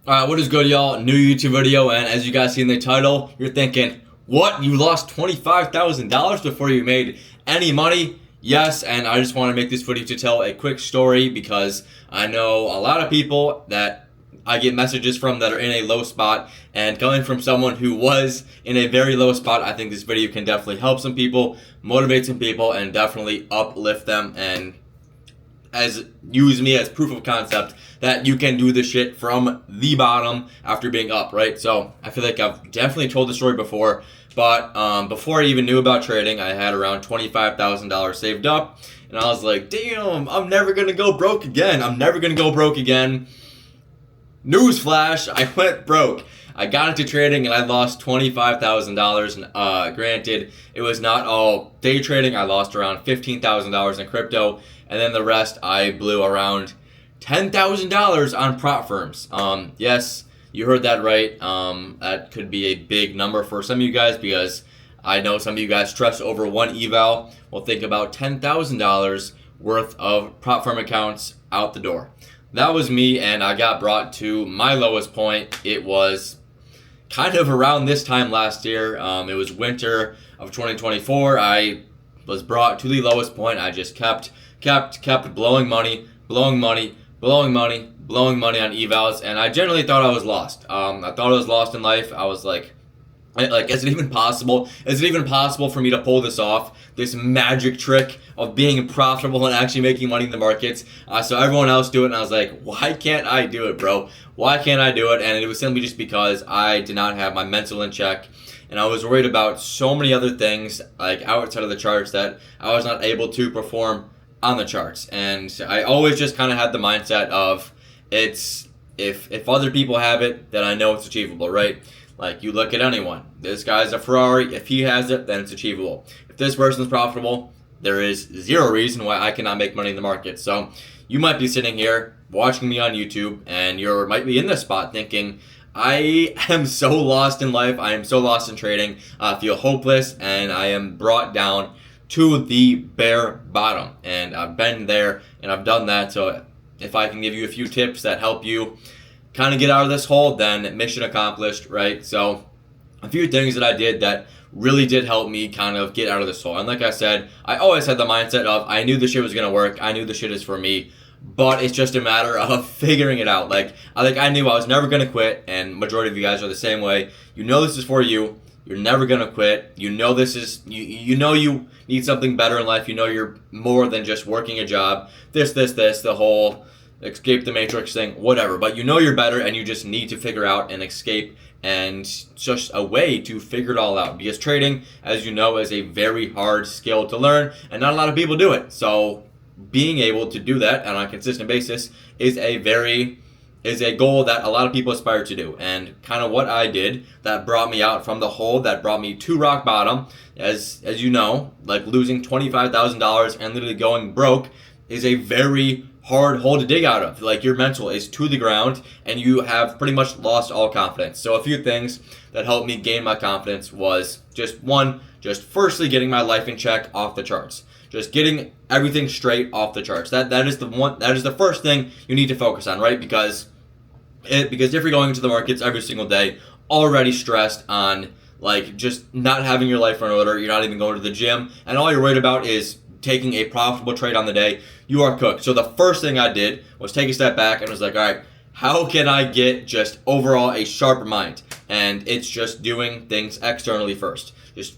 Alright, what is good, y'all? New YouTube video, and as you guys see in the title, you're thinking, what? You lost $25,000 before you made any money? Yes, and I just want to make this video to tell a quick story because I know a lot of people that I get messages from that are in a low spot, and coming from someone who was in a very low spot, I think this video can definitely help some people, motivate some people, and definitely uplift them and use me as proof of concept that you can do this shit from the bottom after being up, right? So I feel like I've definitely told the story before, but before I even knew about trading, I had around $25,000 saved up, and I was like, damn, I'm never gonna go broke again. I'm never gonna go broke again. Newsflash, I went broke. I got into trading and I lost $25,000. And granted, it was not all day trading. I lost around $15,000 in crypto, and then the rest I blew around $10,000 on prop firms. Yes, you heard that right. That could be a big number for some of you guys because I know some of you guys stress over one eval. Well, think about $10,000 worth of prop firm accounts out the door. That was me, and I got brought to my lowest point. It was kind of around this time last year. It was winter of 2024. I was brought to the lowest point. I just kept blowing money on evals, and I generally thought I was lost. I thought I was lost in life. I was like, is it even possible? Is it even possible for me to pull this off? This magic trick of being profitable and actually making money in the markets. So everyone else do it, and I was like, why can't I do it, bro? Why can't I do it? And it was simply just because I did not have my mental in check, and I was worried about so many other things, like outside of the charts, that I was not able to perform on the charts. And I always just kind of had the mindset of, it's if other people have it, then I know it's achievable, right? Like, you look at anyone. This guy's a Ferrari. If he has it, then it's achievable. If this person's profitable, there is zero reason why I cannot make money in the market. So you might be sitting here watching me on YouTube, and you might be in this spot thinking, I am so lost in life. I am so lost in trading. I feel hopeless, and I am brought down to the bare bottom. And I've been there, and I've done that. So if I can give you a few tips that help you kind of get out of this hole, then mission accomplished, right? So a few things that I did that really did help me kind of get out of this hole. And like I said, I always had the mindset of, I knew this shit was going to work. I knew this shit is for me, but it's just a matter of figuring it out. I knew I was never going to quit, and majority of you guys are the same way. You know this is for you. You're never going to quit. You know this is, you know you need something better in life. You know you're more than just working a job. The whole escape the matrix thing, whatever. But you know you're better, and you just need to figure out an escape and just a way to figure it all out. Because trading, as you know, is a very hard skill to learn, and not a lot of people do it. So being able to do that on a consistent basis is a goal that a lot of people aspire to do. And kind of what I did that brought me out from the hole, that brought me to rock bottom, as you know, like losing $25,000 and literally going broke, is a very hard hole to dig out of. Like, your mental is to the ground, and you have pretty much lost all confidence. So a few things that helped me gain my confidence was just firstly getting my life in check off the charts. Just getting everything straight off the charts. That is the first thing you need to focus on, right? Because if you're going into the markets every single day already stressed on like just not having your life in order, you're not even going to the gym, and all you're worried about is taking a profitable trade on the day, you are cooked. So the first thing I did was take a step back and was like, all right, how can I get just overall a sharper mind? And it's just doing things externally first. Just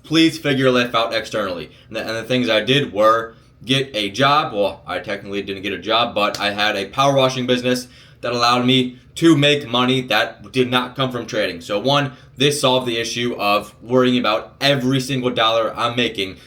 please figure your life out externally. And the things I did were get a job. Well, I technically didn't get a job, but I had a power washing business that allowed me to make money that did not come from trading. So one, this solved the issue of worrying about every single dollar I'm making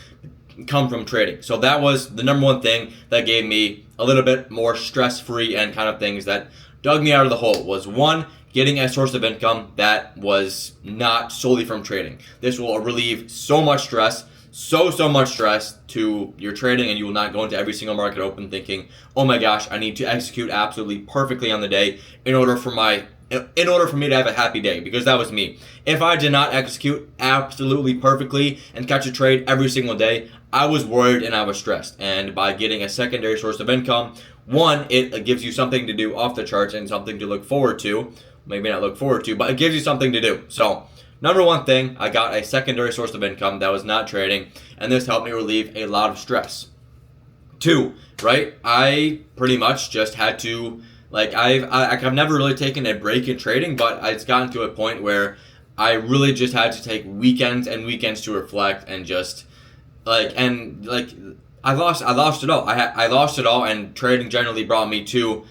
come from trading. So that was the number one thing that gave me a little bit more stress-free and kind of things that dug me out of the hole. Was one, getting a source of income that was not solely from trading. This will relieve so much stress, so much stress to your trading, and you will not go into every single market open thinking, oh my gosh, I need to execute absolutely perfectly on the day in order for me to have a happy day, because that was me. If I did not execute absolutely perfectly and catch a trade every single day, I was worried and I was stressed. And by getting a secondary source of income, One, it gives you something to do off the charts and something to look forward to. Maybe not look forward to, but it gives you something to do. So, number one thing, I got a secondary source of income that was not trading, and this helped me relieve a lot of stress. Two, right? I pretty much just had to, like, I've never really taken a break in trading, but it's gotten to a point where I really just had to take weekends and weekends to reflect and just, I lost it all. I lost it all, and trading generally brought me to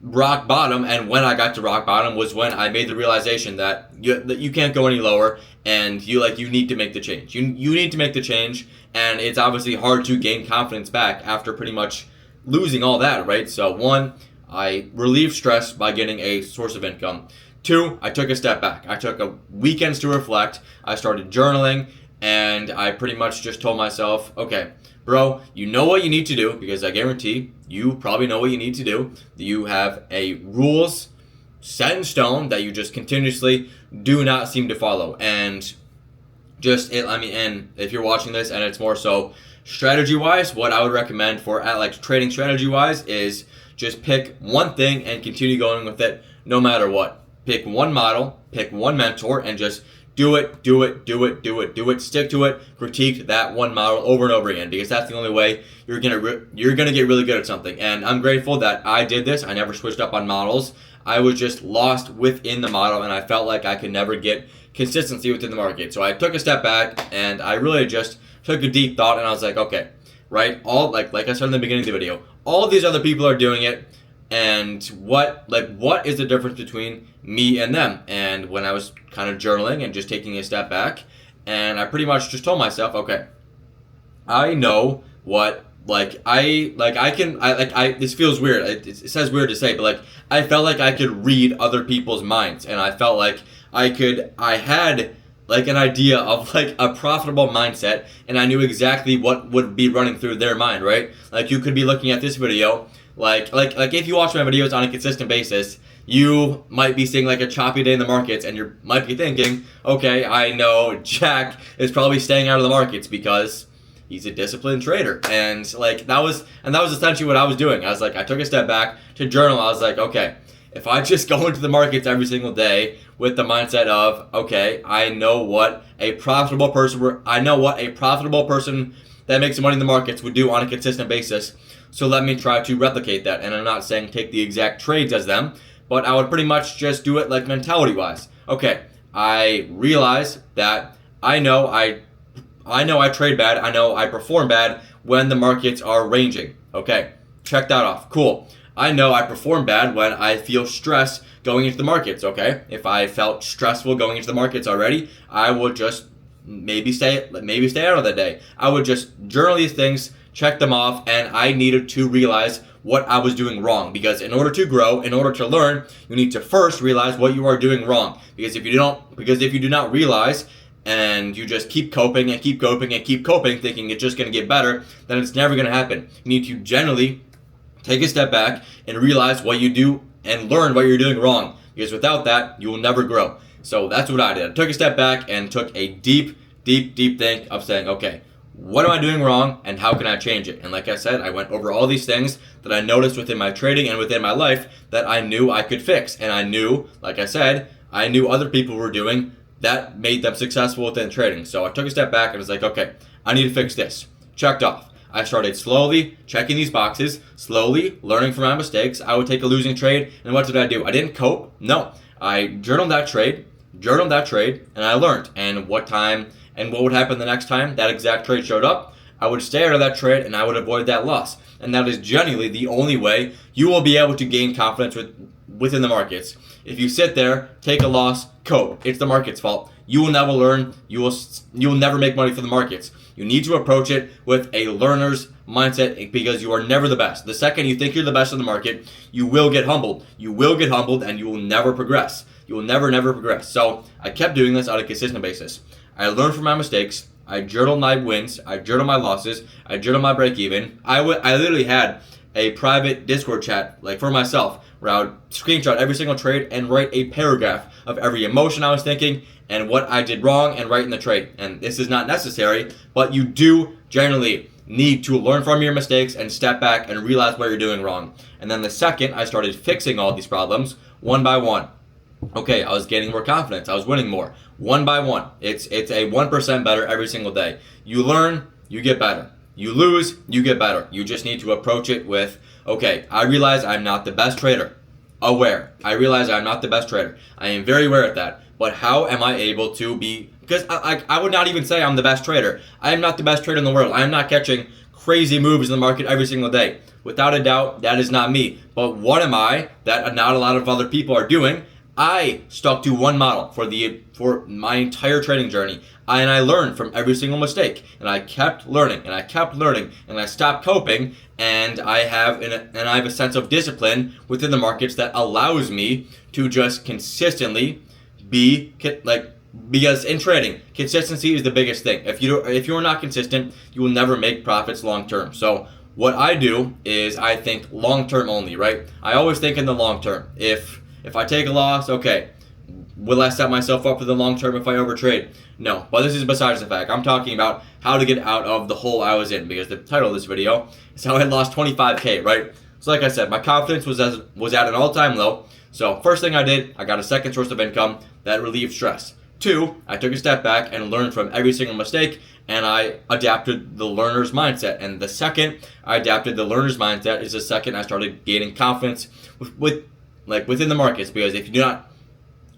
rock bottom. And when I got to rock bottom was when I made the realization that you can't go any lower, and you need to make the change. You need to make the change, and it's obviously hard to gain confidence back after pretty much losing all that, right? So one, I relieved stress by getting a source of income. Two, I took a step back. I took a weekends to reflect. I started journaling, and I pretty much just told myself, okay, bro, you know what you need to do, because I guarantee you probably know what you need to do. You have a rules set in stone that you just continuously do not seem to follow. And and if you're watching this and it's more so strategy-wise, what I would recommend for trading strategy-wise is just pick one thing and continue going with it no matter what. Pick one model, pick one mentor, and just do it, stick to it, critique that one model over and over again, because that's the only way you're gonna get really good at something. And I'm grateful that I did this. I never switched up on models. I was just lost within the model, and I felt like I could never get consistency within the market. So I took a step back, and I really just took a deep thought, and I was like, okay, right, all like I said in the beginning of the video, all these other people are doing it, and what is the difference between me and them? And when I was kind of journaling and just taking a step back, and I pretty much just told myself, okay, I know what, this feels weird. It says weird to say, but I felt like I could read other people's minds, and I felt like I had an idea of a profitable mindset, and I knew exactly what would be running through their mind, right? You could be looking at this video, if you watch my videos on a consistent basis, you might be seeing a choppy day in the markets, and you might be thinking, okay, I know Jack is probably staying out of the markets because he's a disciplined trader. And that was essentially what I was doing. I was I took a step back to journal. I was like, okay, if I just go into the markets every single day with the mindset of, okay, I know what a profitable person that makes money in the markets would do on a consistent basis. So let me try to replicate that. And I'm not saying take the exact trades as them, but I would pretty much just do it mentality-wise. Okay, I realize that I know I trade bad. I know I perform bad when the markets are ranging. Okay, check that off. Cool. I know I perform bad when I feel stress going into the markets. Okay, if I felt stressful going into the markets already, I would just maybe stay out of that day. I would just journal these things, check them off, and I needed to realize what I was doing wrong. Because in order to grow, in order to learn, you need to first realize what you are doing wrong. Because if you do not realize, and you just keep coping and keep coping and keep coping, thinking it's just going to get better, then it's never going to happen. You need to generally take a step back and realize what you do and learn what you're doing wrong. Because without that, you will never grow. So that's what I did. I took a step back and took a deep think of saying, okay, what am I doing wrong and how can I change it? And like I said, I went over all these things that I noticed within my trading and within my life that I knew I could fix. And I knew, like I said, I knew other people were doing that made them successful within trading. So I took a step back and was like, okay, I need to fix this. Checked off. I started slowly checking these boxes, slowly learning from my mistakes. I would take a losing trade, and what did I do? I didn't cope. No. I journaled that trade, and I learned. And what would happen the next time that exact trade showed up? I would stay out of that trade, and I would avoid that loss. And that is genuinely the only way you will be able to gain confidence within the markets. If you sit there, take a loss, cope. It's the market's fault. You will never learn. You will never make money from the markets. You need to approach it with a learner's mindset because you are never the best. The second you think you're the best in the market, you will get humbled. You will get humbled and you will never progress. You will never progress. So I kept doing this on a consistent basis. I learned from my mistakes. I journaled my wins. I journaled my losses. I journaled my break even. I literally had a private Discord chat for myself where I would screenshot every single trade and write a paragraph of every emotion I was thinking and what I did wrong and write in the trade. And this is not necessary, but you do generally need to learn from your mistakes and step back and realize what you're doing wrong. And then the second I started fixing all these problems one by one, okay, I was gaining more confidence. I was winning more one by one. It's a 1% better every single day. You learn, you get better. You lose, you get better. You just need to approach it with, okay, I realize I'm not the best trader. Aware. I realize I'm not the best trader. I am very aware of that. But how am I able to be, because I would not even say I'm the best trader. I am not the best trader in the world. I am not catching crazy moves in the market every single day. Without a doubt, that is not me. But what am I that not a lot of other people are doing? I stuck to one model for my entire trading journey. And I learned from every single mistake. And I kept learning and I kept learning and I stopped coping. And I have a sense of discipline within the markets that allows me to just consistently be like, because in trading, consistency is the biggest thing. If you're not consistent, you will never make profits long term. So what I do is I think long term only, right? I always think in the long term. If I take a loss, okay, will I set myself up for the long term if I overtrade? No, but this is besides the fact. I'm talking about how to get out of the hole I was in, because the title of this video is how I lost 25K, right? So like I said, my confidence was at an all-time low. So first thing I did, I got a second source of income that relieved stress. 2, I took a step back and learned from every single mistake, and I adapted the learner's mindset. And the second I adapted the learner's mindset is the second I started gaining confidence within the markets, because if you do not,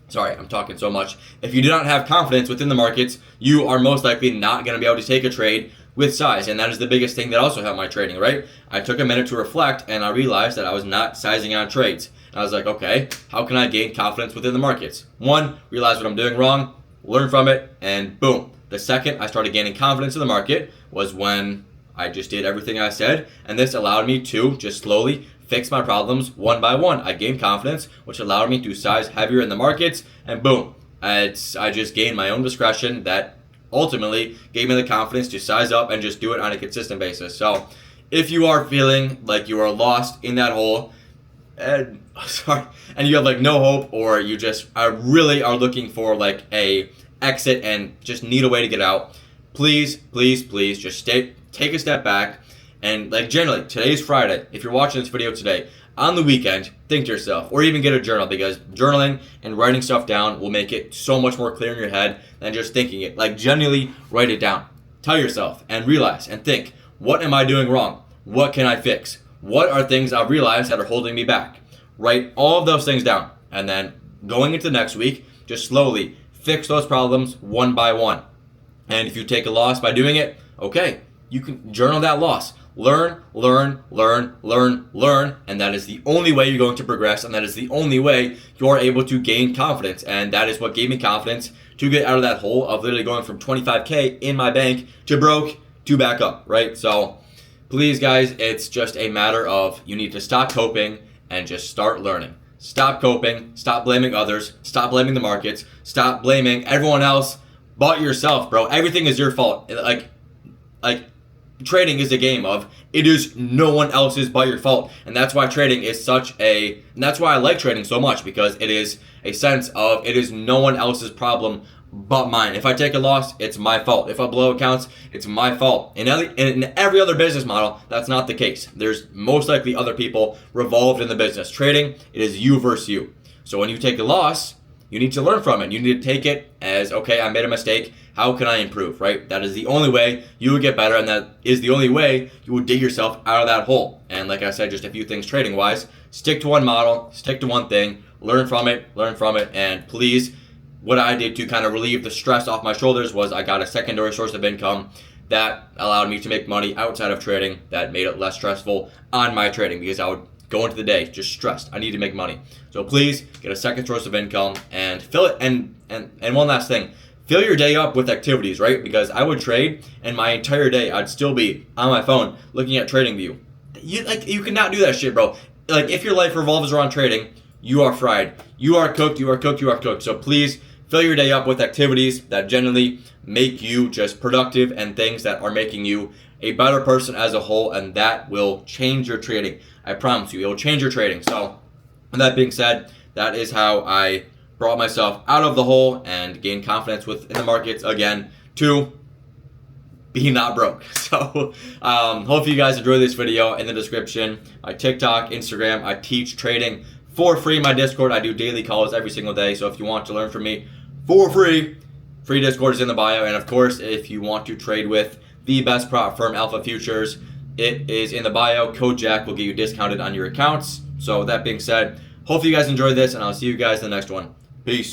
sorry, I'm talking so much. If you do not have confidence within the markets, you are most likely not going to be able to take a trade with size. And that is the biggest thing that also helped my trading, right? I took a minute to reflect and I realized that I was not sizing on trades. And I was like, okay, how can I gain confidence within the markets? 1, realize what I'm doing wrong, learn from it, and boom. The second I started gaining confidence in the market was when I just did everything I said, and this allowed me to just slowly fix my problems one by one. I gained confidence, which allowed me to size heavier in the markets, and boom, I just gained my own discretion that ultimately gave me the confidence to size up and just do it on a consistent basis. So if you are feeling like you are lost in that hole, and you have like no hope, or you just really are looking for like a exit and just need a way to get out, please just take a step back. And like generally, today's Friday. If you're watching this video today, on the weekend, think to yourself, or even get a journal, because journaling and writing stuff down will make it so much more clear in your head than just thinking it. Like genuinely write it down. Tell yourself and realize and think, what am I doing wrong? What can I fix? What are things I've realized that are holding me back? Write all of those things down. And then going into next week, just slowly fix those problems one by one. And if you take a loss by doing it, okay, you can journal that loss. Learn, and that is the only way you're going to progress, and that is the only way you're able to gain confidence. And that is what gave me confidence to get out of that hole of literally going from 25K in my bank to broke to back up, right? So please, guys, it's just a matter of you need to stop coping and just start learning. Stop coping, stop blaming others, stop blaming the markets, stop blaming everyone else but yourself, bro. Everything is your fault. Like trading is a game of it is no one else's but your fault. And that's why trading is and that's why I like trading so much, because it is a sense of it is no one else's problem but mine. If I take a loss, it's my fault. If I blow accounts, it's my fault. In every other business model, that's not the case. There's most likely other people revolved in the business. Trading, it is you versus you. So when you take a loss, you need to learn from it. You need to take it as, okay, I made a mistake. How can I improve, right? That is the only way you will get better, and that is the only way you will dig yourself out of that hole. And like I said, just a few things trading-wise. Stick to one model, stick to one thing, learn from it, and please, what I did to kind of relieve the stress off my shoulders was I got a secondary source of income that allowed me to make money outside of trading that made it less stressful on my trading, because I would go into the day just stressed. I need to make money. So please get a second source of income and fill it. And one last thing, fill your day up with activities, right? Because I would trade and my entire day I'd still be on my phone looking at TradingView. You cannot do that shit, bro. Like if your life revolves around trading, you are fried. You are cooked. So please fill your day up with activities that generally make you just productive and things that are making you a better person as a whole, and that will change your trading. I promise you, it will change your trading. So with that being said, that is how I brought myself out of the hole and gained confidence within the markets again. 2, be not broke. So hope you guys enjoy this video. In the description, my TikTok, Instagram, I teach trading for free. My Discord, I do daily calls every single day. So if you want to learn from me for free, free Discord is in the bio. And of course, if you want to trade with the best prop firm, Alpha Futures, it is in the bio. Code Jack will get you discounted on your accounts. So with that being said, hopefully you guys enjoyed this, and I'll see you guys in the next one. Peace.